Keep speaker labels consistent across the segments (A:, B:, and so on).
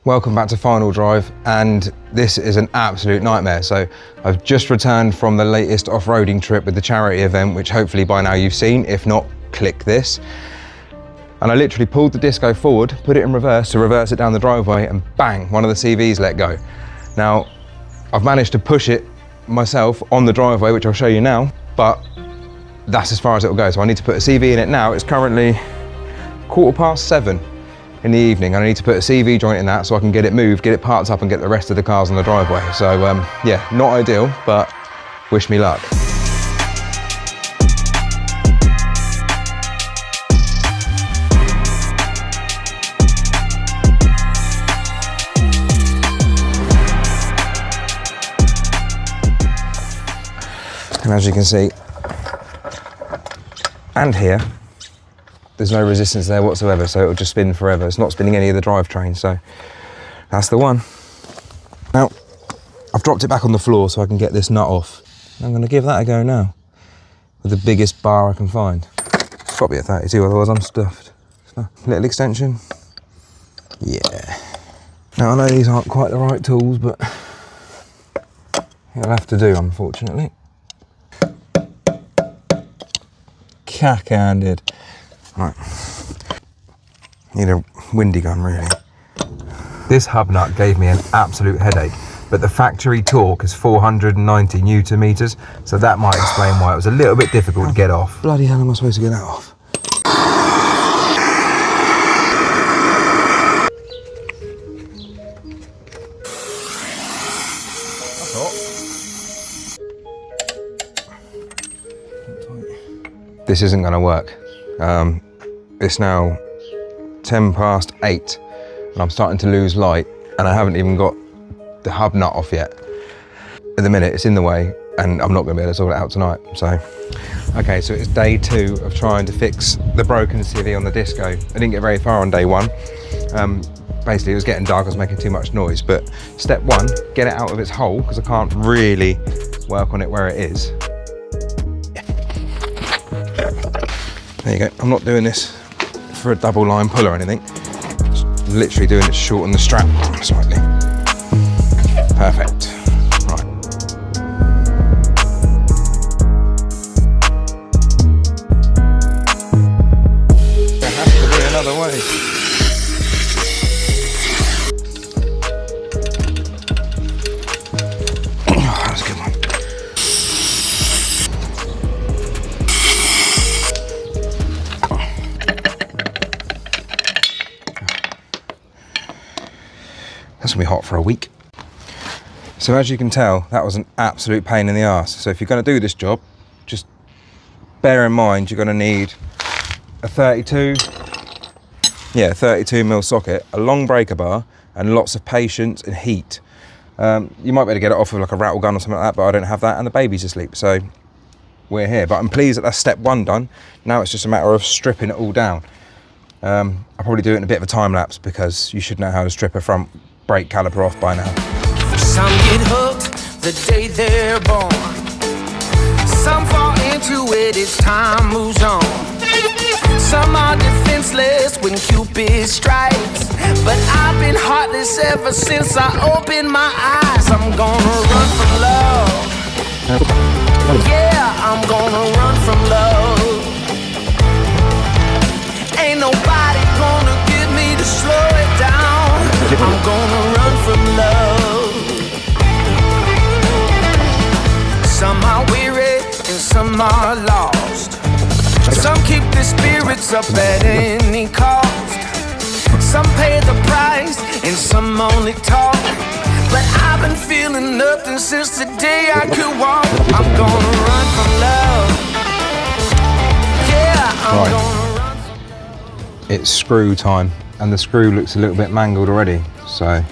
A: Welcome back to Final Drive, and this is an absolute nightmare. So I've just returned from the latest off-roading trip with the charity event, which hopefully by now you've seen. If not, click this. And I literally pulled the disco forward, put it in reverse to reverse it down the driveway, and bang, one of the CVs let go. Now, I've managed to push it myself on the driveway, which I'll show you now, but that's as far as it'll go. So I need to put a CV in it now. It's currently 7:15 in the evening, and I need to put a CV joint in that so I can get it moved, get it parked up and get the rest of the cars on the driveway. So yeah, not ideal, but wish me luck. And as you can see, and here, there's no resistance there whatsoever, so it'll just spin forever. It's not spinning any of the drivetrain, so that's the one. Now, I've dropped it back on the floor so I can get this nut off. I'm gonna give that a go now, with the biggest bar I can find. It's got to be a 32, otherwise I'm stuffed. So, little extension. Yeah. Now, I know these aren't quite the right tools, but it'll have to do, unfortunately. Cack-handed. Right, need a windy gun really. This hub nut gave me an absolute headache, but the factory torque is 490 Newton meters, so that might explain why it was a little bit difficult to get off. Bloody hell am I supposed to get that off? This isn't going to work. It's now 8:10, and I'm starting to lose light, and I haven't even got the hub nut off yet. At the minute, it's in the way, and I'm not going to be able to sort it out tonight. So, okay, so it's day 2 of trying to fix the broken CV on the disco. I didn't get very far on day 1. Basically, it was getting dark, I was making too much noise. But step 1, get it out of its hole, because I can't really work on it where it is. There you go. I'm not doing this for a double line pull or anything. Just literally doing it to shorten the strap slightly. Perfect. Right. There has to be another way. Oh, that's a good one. That's gonna be hot for a week. So as you can tell, that was an absolute pain in the arse. So if you're gonna do this job, just bear in mind you're gonna need a 32 mil socket, a long breaker bar, and lots of patience and heat. You might be able to get it off with like a rattle gun or something like that, but I don't have that, and the baby's asleep, so we're here. But I'm pleased that that's step 1 done. Now it's just a matter of stripping it all down. I'll probably do it in a bit of a time lapse, because you should know how to strip a front brake caliper off by now.
B: Some get hooked the day they're born. Some fall into it as time moves on. Some are defenseless when Cupid strikes. But I've been heartless ever since I opened my eyes. I'm gonna run from love. Yeah, I'm gonna run from love. Ain't nobody gonna get me to slow it down. I'm gonna run from love. Some are weary and some are lost. Some keep their spirits up at any cost. Some pay the price and some only talk. But I've been feeling nothing since the day I could walk. I'm gonna run from love. Yeah, I'm gonna run from love.
A: It's screw time, and the screw looks a little bit mangled already, so.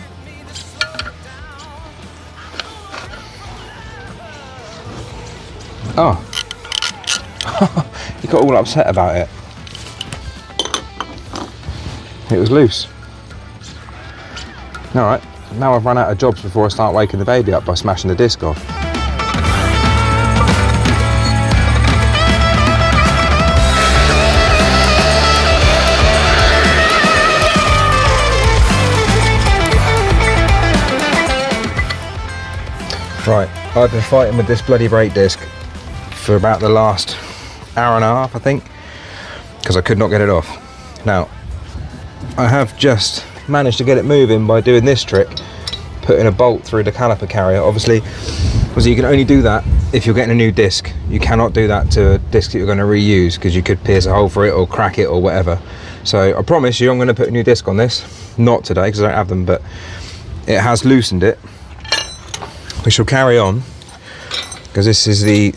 A: Oh. You got all upset about it. It was loose. Alright, now I've run out of jobs before I start waking the baby up by smashing the disc off. Right, I've been fighting with this bloody brake disc for about the last hour and a half, I think, because I could not get it off. Now, I have just managed to get it moving by doing this trick, putting a bolt through the caliper carrier. Obviously, you can only do that if you're getting a new disc. You cannot do that to a disc that you're going to reuse, because you could pierce a hole for it or crack it or whatever. So I promise you I'm going to put a new disc on this. Not today because I don't have them, but it has loosened it. We shall carry on, because this is the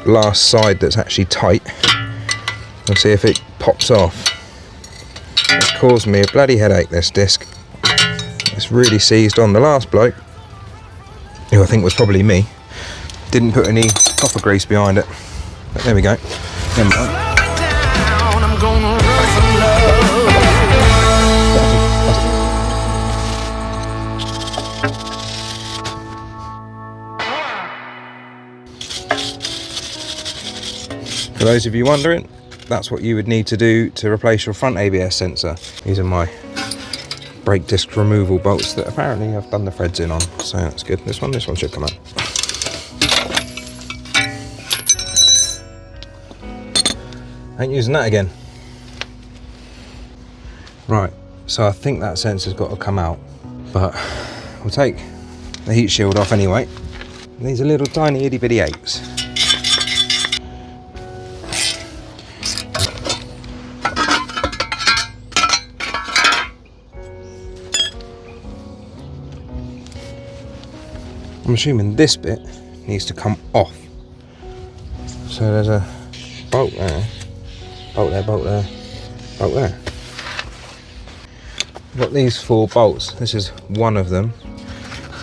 A: last side that's actually tight. Let's see if it pops off. It's caused me a bloody headache, this disc. It's really seized on. The last bloke, who I think was probably me, didn't put any copper grease behind it. But there we go. Never mind. For those of you wondering, that's what you would need to do to replace your front ABS sensor. These are my brake disc removal bolts that apparently I've done the threads in on, so that's good. This one should come out. Ain't using that again. Right, so I think that sensor's got to come out, but we'll take the heat shield off anyway. These are little tiny itty bitty apes. I'm assuming this bit needs to come off. So there's a bolt there, bolt there, bolt there, bolt there. I've got these 4 bolts. This is one of them.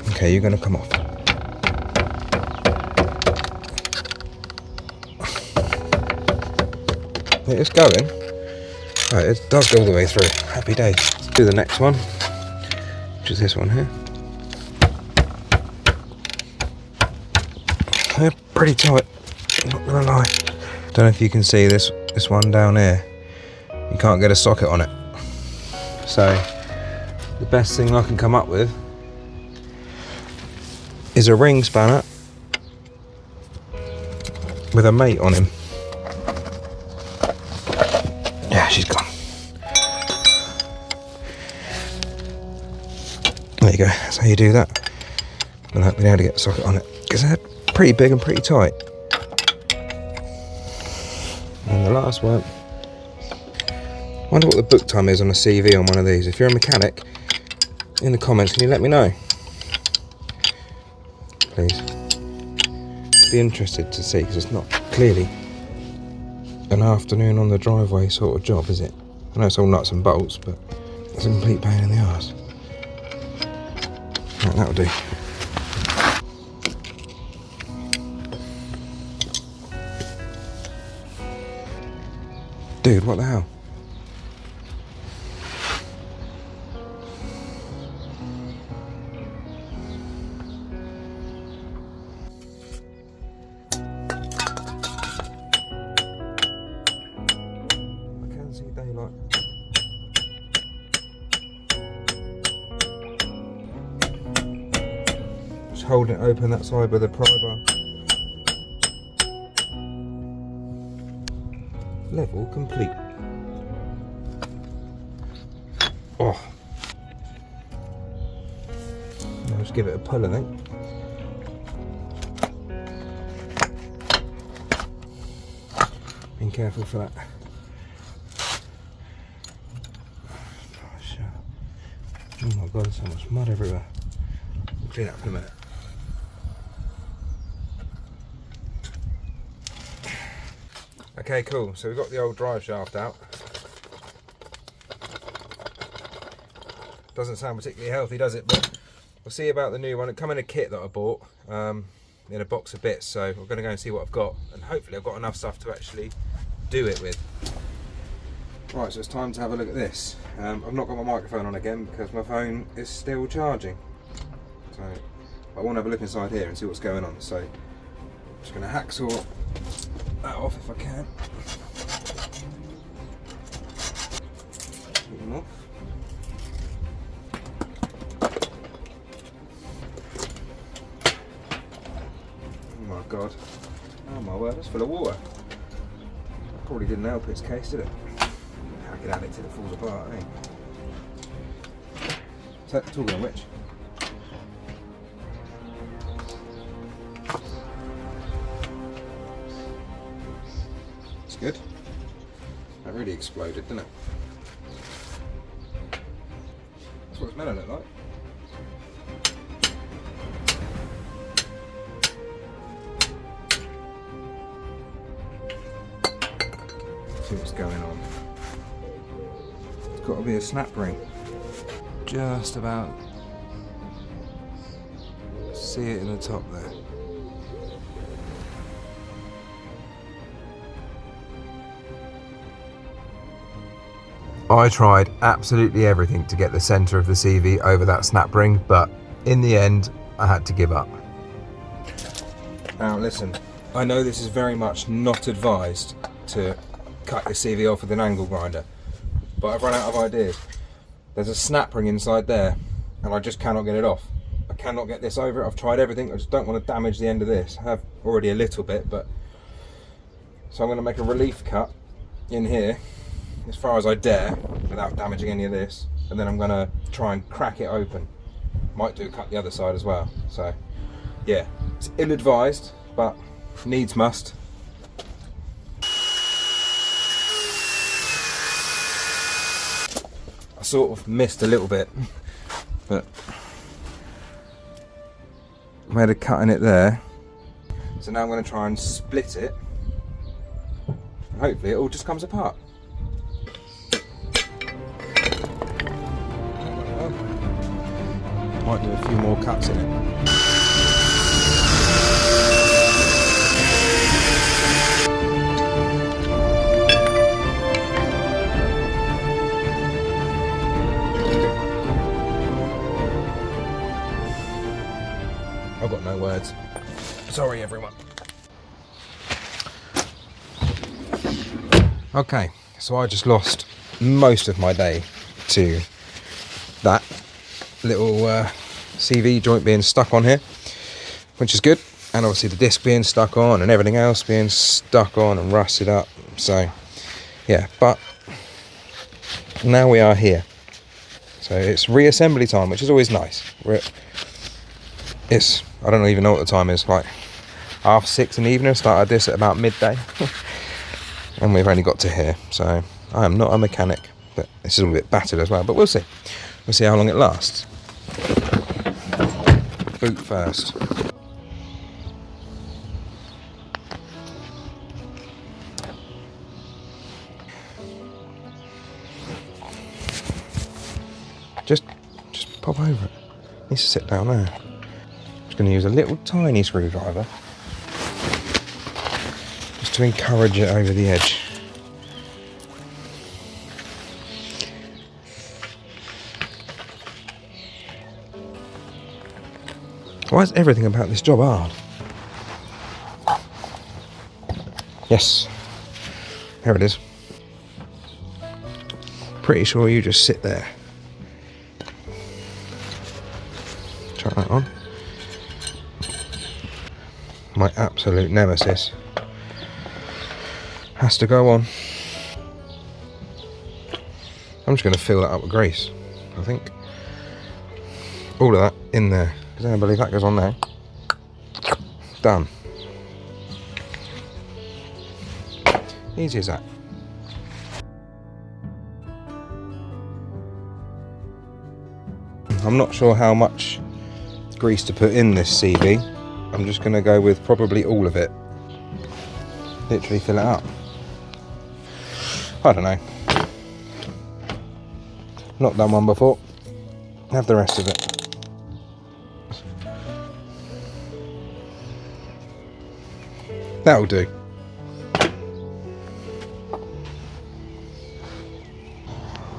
A: Okay, you're going to come off. It's going. Right, it does go all the way through. Happy days. Let's do the next one, which is this one here. They're pretty tight, not gonna lie. Don't know if you can see this one down here. You can't get a socket on it. So the best thing I can come up with is a ring spanner with a mate on him. Yeah, she's gone. There you go, that's how you do that. Without being able to get a socket on it, because they're pretty big and pretty tight. And the last one, I wonder what the book time is on a CV on one of these. If you're a mechanic, in the comments, can you let me know? Please. Be interested to see, because it's not clearly an afternoon on the driveway sort of job, is it? I know it's all nuts and bolts, but it's a complete pain in the arse. Right, that'll do. Dude, what the hell? I can see daylight. Just holding it open that side with a pry bar. Level complete. Oh. Now just give it a pull, I think. Being careful for that. Oh my god, there's so much mud everywhere. I'll clean that up in a minute. Okay, cool. So we've got the old drive shaft out. Doesn't sound particularly healthy, does it? But we'll see about the new one. It come in a kit that I bought in a box of bits. So we're going to go and see what I've got, and hopefully I've got enough stuff to actually do it with. Right, so it's time to have a look at this. I've not got my microphone on again because my phone is still charging. So I want to have a look inside here and see what's going on. So I'm just going to hacksaw that off if I can. Get them off. God. Oh my word, that's full of water. Probably didn't help its case, did it? I could add it till it falls apart, eh? Talking of which. It's good. That really exploded, didn't it? That's what it's meant to look like. See what's going on. It's got to be a snap ring. Just about. See it in the top there. I tried absolutely everything to get the centre of the CV over that snap ring, but in the end I had to give up. Now listen, I know this is very much not advised to cut your CV off with an angle grinder, but I've run out of ideas. There's a snap ring inside there and I just cannot get it off. I cannot get this over it. I've tried everything. I just don't want to damage the end of this. I have already a little bit, but so I'm going to make a relief cut in here as far as I dare without damaging any of this, and then I'm going to try and crack it open. Might do cut the other side as well. So yeah, it's ill-advised, but needs must. I sort of missed a little bit, but I made a cut in it there. So now I'm going to try and split it. Hopefully it all just comes apart. Might do a few more cuts in it. I've got no words. Sorry everyone. Okay, so I just lost most of my day to that little CV joint being stuck on here, which is good, and obviously the disc being stuck on and everything else being stuck on and rusted up. So yeah, but now we are here, so it's reassembly time, which is always nice. It's, I don't even know what the time is, like 6:30 in the evening. Started this at about midday and we've only got to here, so I am not a mechanic, but this is a bit battered as well, but we'll see how long it lasts. Boot first. Just pop over it. Needs to sit down there. Just going to use a little tiny screwdriver just to encourage it over the edge. Why is everything about this job hard? Yes, here it is. Pretty sure you just sit there. Chuck that on. My absolute nemesis has to go on. I'm just going to fill that up with grease, I think. All of that in there. Does anyone believe that goes on there? Done. Easy as that. I'm not sure how much grease to put in this CV. I'm just going to go with probably all of it. Literally fill it up. I don't know. Not done one before. Have the rest of it. That'll do.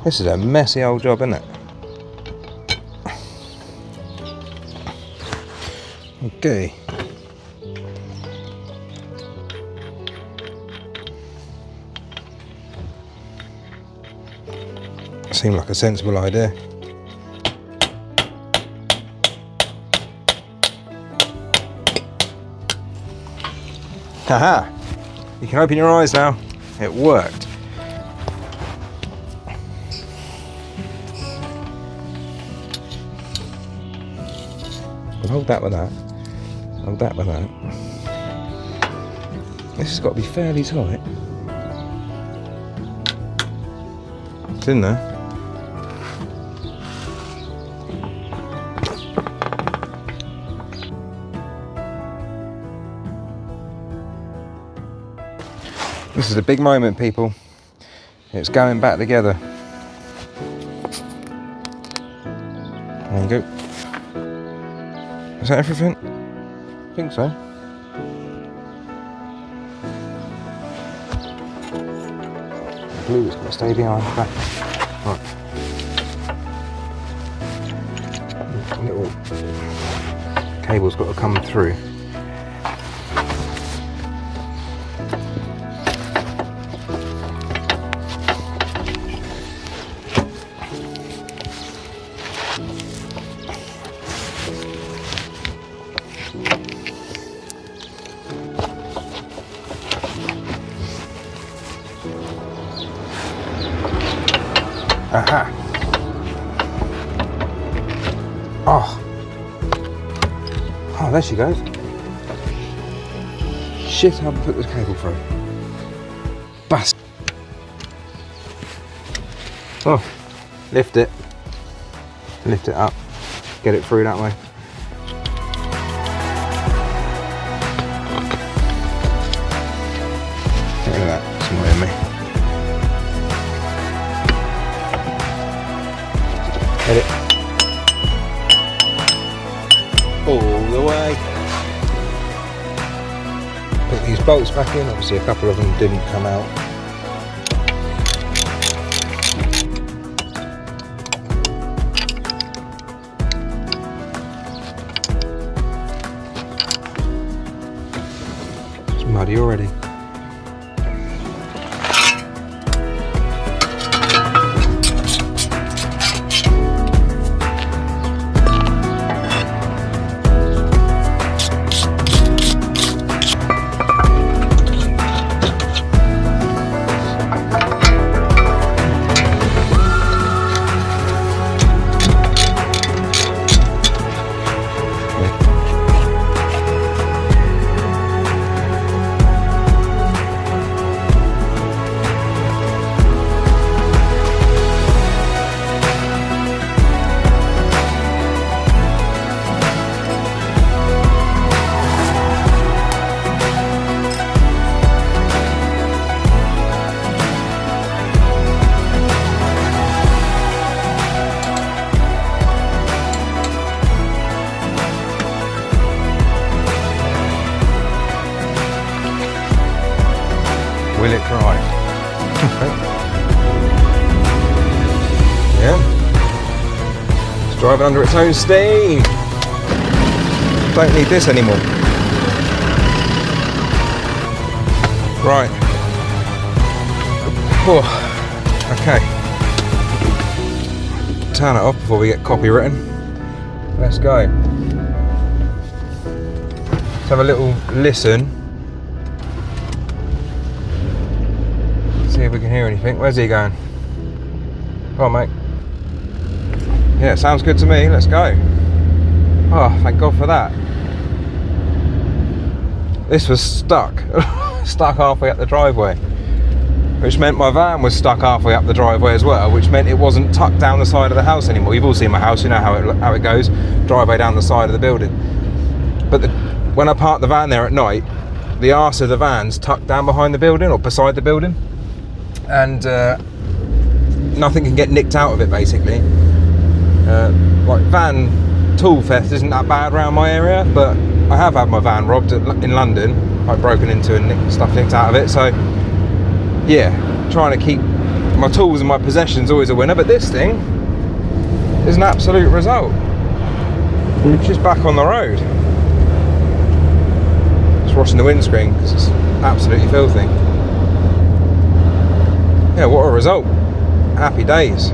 A: This is a messy old job, isn't it? Okay. Seemed like a sensible idea. Haha! You can open your eyes now. It worked. We'll hold that with that. Hold that with that. This has got to be fairly tight. It's in there. This is a big moment, people. It's going back together. There you go. Is that everything? I think so. The glue is going to stay behind the back. Right. Little cable's got to come through. Aha! Oh! Oh, there she goes. Shit, I haven't put this cable through. Bust! Oh, lift it. Lift it up. Get it through that way. Get rid of that, it's annoying me. Get it all the way. Put these bolts back in. Obviously a couple of them didn't come out. It's muddy already. Will it drive? Yeah. It's driving under its own steam. Don't need this anymore. Right. Oh. Okay. Turn it off before we get copywritten. Let's go. Let's have a little listen. See if we can hear anything. Where's he going? Come on, mate. Yeah, sounds good to me. Let's go. Oh, thank God for that. This was stuck. Stuck halfway up the driveway. Which meant my van was stuck halfway up the driveway as well, which meant it wasn't tucked down the side of the house anymore. You've all seen my house, you know how it goes. Driveway down the side of the building. But when I park the van there at night, the arse of the van's tucked down behind the building or beside the building. And nothing can get nicked out of it, basically. Like van tool theft isn't that bad around my area, but I have had my van robbed in London, like broken into and stuff nicked out of it. So yeah, trying to keep my tools and my possessions always a winner, but this thing is an absolute result. It's just back on the road. Just washing the windscreen because it's absolutely filthy. Yeah, what a result. Happy days.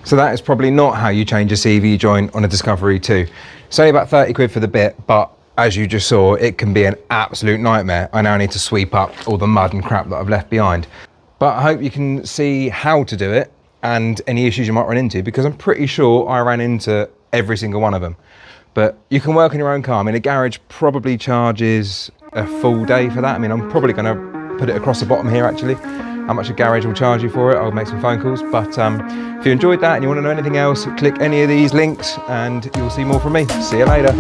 A: So that is probably not how you change a CV joint on a Discovery 2. It's only about 30 quid for the bit, but as you just saw, it can be an absolute nightmare. I now need to sweep up all the mud and crap that I've left behind. But I hope you can see how to do it and any issues you might run into, because I'm pretty sure I ran into every single one of them. But you can work on your own car. I mean, a garage probably charges a full day for that. I mean, I'm probably going to put it across the bottom here actually, how much a garage will charge you for it. I'll make some phone calls. But if you enjoyed that and you want to know anything else, click any of these links and you'll see more from me. See you later.